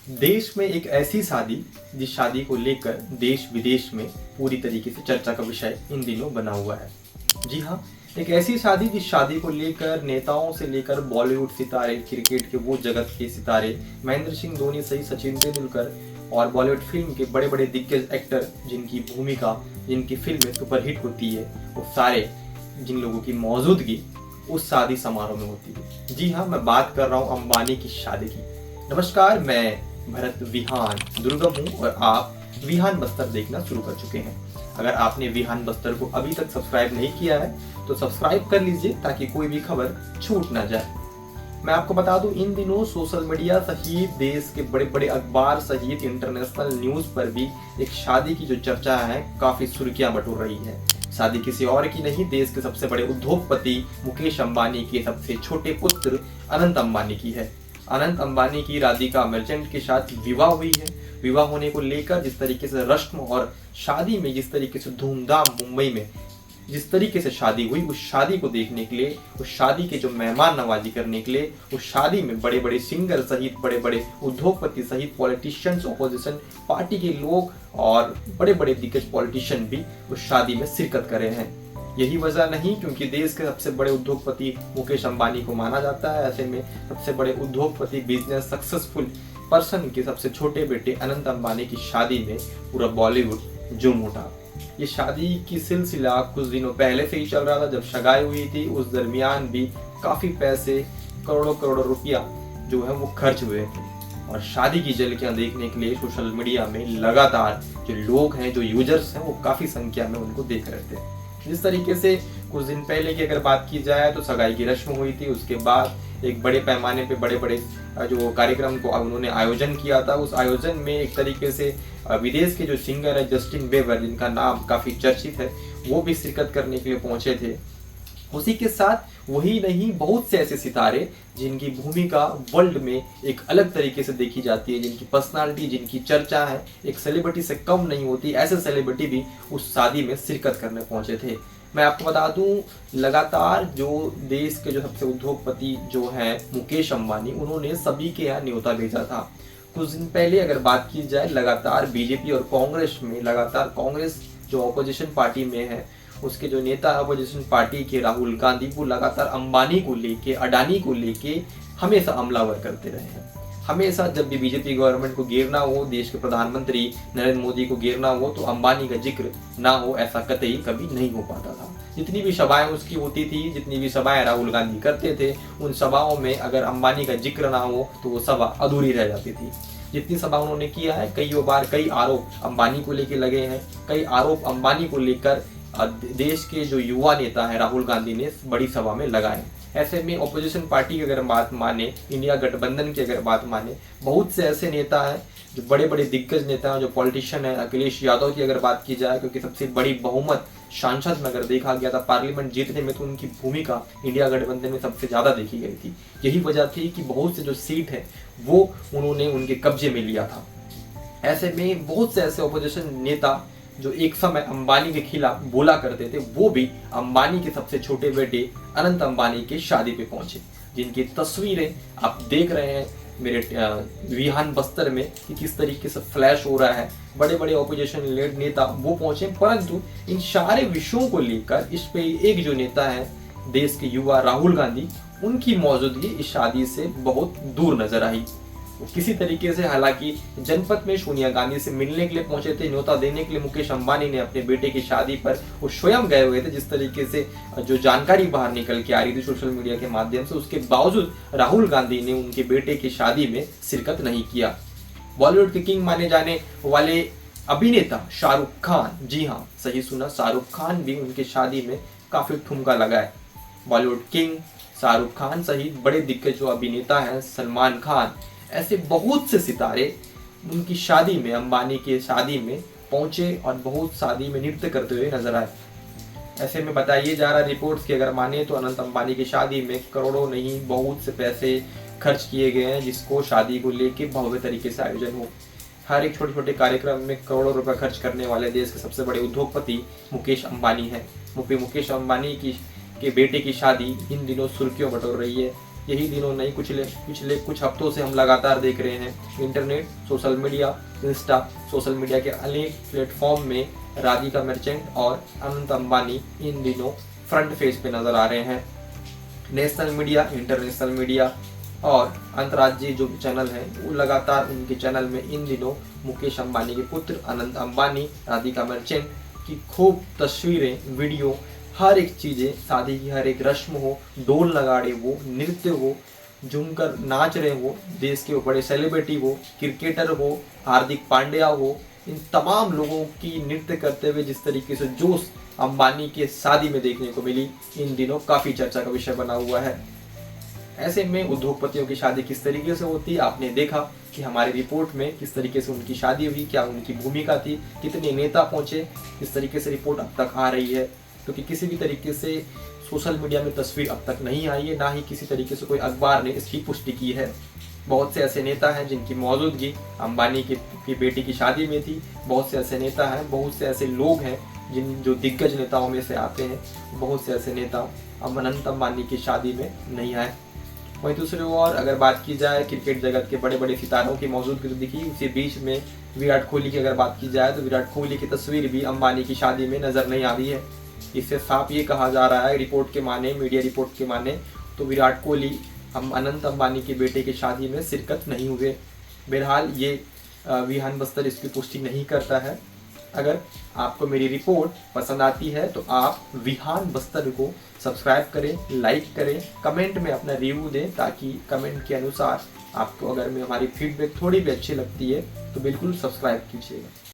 देश में एक ऐसी शादी जिस शादी को लेकर देश विदेश में पूरी तरीके से चर्चा का विषय इन दिनों बना हुआ है। जी हाँ, एक ऐसी शादी जिस शादी को लेकर नेताओं से लेकर बॉलीवुड सितारे, क्रिकेट के वो जगत के सितारे, महेंद्र सिंह धोनी सहित सचिन तेंदुलकर और बॉलीवुड फिल्म के बड़े बड़े दिग्गज एक्टर जिनकी भूमिका, जिनकी फिल्में सुपरहिट होती है, वो सारे जिन लोगों की मौजूदगी उस शादी समारोह में होती है। जी हाँ, मैं बात कर रहा हूँ अंबानी की शादी की। नमस्कार, मैं भरत विहान दुर्गम हूँ और आप विहान बस्तर देखना शुरू कर चुके हैं। अगर आपने विहान बस्तर को अभी तक सब्सक्राइब नहीं किया है तो सब्सक्राइब कर लीजिए ताकि कोई भी खबर छूट ना जाए। मैं आपको बता दूं, इन दिनों सोशल मीडिया सहित देश के बड़े बड़े अखबार सहित इंटरनेशनल न्यूज पर भी एक शादी की जो चर्चा है काफी सुर्खियां बटोर रही है। शादी किसी और की नहीं, देश के सबसे बड़े उद्योगपति मुकेश अंबानी के सबसे छोटे पुत्र अनंत अंबानी की है। अनंत अंबानी की राधिका मर्चेंट के साथ विवाह हुई है। विवाह होने को लेकर जिस तरीके से रस्म और शादी में जिस तरीके से धूमधाम मुंबई में जिस तरीके से शादी हुई, उस शादी को देखने के लिए, उस शादी के जो मेहमान नवाजी करने के लिए, उस शादी में बड़े बड़े सिंगर सहित बड़े बड़े उद्योगपति सहित पॉलिटिशियंस, ऑपोजिशन पार्टी के लोग और बड़े बड़े दिग्गज पॉलिटिशियन भी उस शादी में शिरकत कर रहे हैं। यही वजह नहीं क्योंकि देश के सबसे बड़े उद्योगपति मुकेश अंबानी को माना जाता है। ऐसे में सबसे बड़े उद्योगपति, बिजनेस सक्सेसफुल पर्सन के सबसे छोटे बेटे अनंत अंबानी की शादी में पूरा बॉलीवुड झूम उठा। ये शादी की सिलसिला कुछ दिनों पहले से ही चल रहा था। जब सगाई हुई थी उस दरमियान भी काफी पैसे, करोड़ों करोड़ों रुपया जो है वो खर्च हुए थे। और शादी की झलकियां देखने के लिए सोशल मीडिया में लगातार जो लोग हैं, जो यूजर्स हैं, वो काफी संख्या में उनको देख रहे थे। जिस तरीके से कुछ दिन पहले की अगर बात की जाए तो सगाई की रस्म हुई थी, उसके बाद एक बड़े पैमाने पे बड़े बड़े जो कार्यक्रम को उन्होंने आयोजन किया था। उस आयोजन में एक तरीके से विदेश के जो सिंगर है जस्टिन बीबर, जिनका नाम काफी चर्चित है, वो भी शिरकत करने के लिए पहुंचे थे। उसी के साथ वही नहीं, बहुत से ऐसे सितारे जिनकी भूमिका वर्ल्ड में एक अलग तरीके से देखी जाती है, जिनकी पर्सनालिटी, जिनकी चर्चा है एक सेलिब्रिटी से कम नहीं होती, ऐसे सेलिब्रिटी भी उस शादी में शिरकत करने पहुंचे थे। मैं आपको बता दूं, लगातार जो देश के जो सबसे उद्योगपति जो हैं मुकेश अंबानी, उन्होंने सभी के यहाँ न्योता भेजा था। कुछ दिन पहले अगर बात की जाए, लगातार बीजेपी और कांग्रेस में, लगातार कांग्रेस जो ऑपोजिशन पार्टी में है, उसके जो नेता अपोजिशन पार्टी के राहुल गांधी, वो लगातार अंबानी को लेके, अडानी को लेके हमेशा हमलावर करते रहे हैं। हमेशा जब भी बीजेपी गवर्नमेंट को गिरना हो, देश के प्रधानमंत्री नरेंद्र मोदी को गिरना हो, तो अंबानी का जिक्र ना हो, ऐसा कतई कभी नहीं हो पाता था। जितनी भी सभाएं उसकी होती थी, जितनी भी सभाएं राहुल गांधी करते थे, उन सभाओं में अगर अंबानी का जिक्र ना हो तो वो सभा अधूरी रह जाती थी। जितनी सभा उन्होंने किया है, कई बार कई आरोप अंबानी को लेकर लगे हैं, कई आरोप अंबानी को लेकर देश के जो युवा नेता है राहुल गांधी ने बड़ी सभा में लगाए। ऐसे में ऑपोजिशन पार्टी की अगर बात माने, इंडिया गठबंधन की अगर बात माने, बहुत से ऐसे नेता हैं जो बड़े बड़े दिग्गज नेता हैं, जो पॉलिटिशियन हैं। अखिलेश यादव की अगर बात की जाए, क्योंकि सबसे बड़ी बहुमत सांसद में अगर देखा गया था पार्लियामेंट जीतने में, तो उनकी भूमिका इंडिया गठबंधन में सबसे ज्यादा देखी गई थी। यही वजह थी कि बहुत से जो सीट है वो उन्होंने उनके कब्जे में लिया था। ऐसे में बहुत से ऐसे ऑपोजिशन नेता जो एक समय अंबानी के खिलाफ बोला करते थे, वो भी अंबानी के सबसे छोटे बेटे अनंत अंबानी के शादी पे पहुंचे, जिनकी तस्वीरें आप देख रहे हैं मेरे विहान बस्तर में कि किस तरीके से फ्लैश हो रहा है। बड़े बड़े ऑपोजिशन नेता वो पहुंचे, परंतु इन सारे विषयों को लेकर इस पे एक जो नेता है देश के युवा राहुल गांधी, उनकी मौजूदगी इस शादी से बहुत दूर नजर आई। किसी तरीके से, हालांकि जनपद में सोनिया गांधी से मिलने के लिए पहुंचे थे, न्योता देने के लिए मुकेश अंबानी ने अपने बेटे की शादी पर वो स्वयं गए हुए थे। जिस तरीके से जो जानकारी बाहर निकल के आ रही थी सोशल मीडिया के माध्यम से, उसके बावजूद राहुल गांधी ने उनके बेटे की शादी में शिरकत नहीं किया। बॉलीवुड के किंग माने जाने वाले अभिनेता शाहरुख खान, जी हाँ सही सुना, शाहरुख खान भी उनकी शादी में काफी ठुमका लगाए। बॉलीवुड किंग शाहरुख खान सहित बड़े दिग्गज जो अभिनेता हैं, सलमान खान, ऐसे बहुत से सितारे उनकी शादी में, अंबानी की शादी में पहुंचे और बहुत शादी में नृत्य करते हुए नजर आए। ऐसे में बताइए जा रहा रिपोर्ट्स की अगर माने तो अनंत अंबानी की शादी में करोड़ों नहीं, बहुत से पैसे खर्च किए गए हैं, जिसको शादी को लेके भव्य तरीके से आयोजन हो। हर एक छोटे छोटे कार्यक्रम में करोड़ों रुपए खर्च करने वाले देश के सबसे बड़े उद्योगपति मुकेश अंबानी हैं। मुकेश अंबानी के बेटे की शादी इन दिनों सुर्खियों बटोर रही है। यही दिनों नहीं, पिछले कुछ हफ्तों से हम लगातार देख रहे हैं internet, social media, Insta, social media के अनेक प्लेटफॉर्म में राधिका मर्चेंट और अनंत अंबानी इन दिनों फ्रंट फेज पे नजर आ रहे हैं। नेशनल मीडिया, इंटरनेशनल मीडिया और अंतर्राज्यीय जो चैनल हैं वो लगातार उनके चैनल में इन दिनों मुकेश अंबानी के पुत्र अनंत अंबानी, राधिका मर्चेंट की खूब तस्वीरें, वीडियो, हर एक चीज़ें, शादी की हर एक रस्म हो, डोल नगाड़े हो, नृत्य हो, झूमकर नाच रहे हो, देश के बड़े सेलिब्रिटी हो, क्रिकेटर हो, हार्दिक पांड्या हो, इन तमाम लोगों की नृत्य करते हुए जिस तरीके से जोश अंबानी के शादी में देखने को मिली, इन दिनों काफ़ी चर्चा का विषय बना हुआ है। ऐसे में उद्योगपतियों की शादी किस तरीके से होती है आपने देखा कि हमारी रिपोर्ट में किस तरीके से उनकी शादी हुई, क्या उनकी भूमिका थी, कितने नेता पहुंचे, किस तरीके से रिपोर्ट अब तक आ रही है, क्योंकि किसी भी तरीके से सोशल मीडिया में तस्वीर अब तक नहीं आई है, ना ही किसी तरीके से कोई अखबार ने इसकी पुष्टि की है। बहुत से ऐसे नेता हैं जिनकी मौजूदगी अंबानी की बेटी की शादी में थी, बहुत से ऐसे नेता हैं, बहुत से ऐसे लोग हैं जो दिग्गज नेताओं में से आते हैं, बहुत से ऐसे नेता अनंत अंबानी की शादी में नहीं आए। वहीं दूसरी ओर अगर बात की जाए क्रिकेट जगत के बड़े बड़े सितारों की मौजूदगी तो दिखी, उसी बीच में विराट कोहली की अगर बात की जाए तो विराट कोहली की तस्वीर भी अंबानी की शादी में नजर नहीं आ रही है। इससे साफ ये कहा जा रहा है, रिपोर्ट के माने, मीडिया रिपोर्ट के माने, तो विराट कोहली हम अनंत अंबानी के बेटे की शादी में शिरकत नहीं हुए। बहरहाल ये विहान बस्तर इसकी पुष्टि नहीं करता है। अगर आपको मेरी रिपोर्ट पसंद आती है तो आप विहान बस्तर को सब्सक्राइब करें, लाइक करें, कमेंट में अपना रिव्यू दें, ताकि कमेंट के अनुसार आपको अगर हमारी फीडबैक थोड़ी भी अच्छी लगती है तो बिल्कुल सब्सक्राइब कीजिएगा।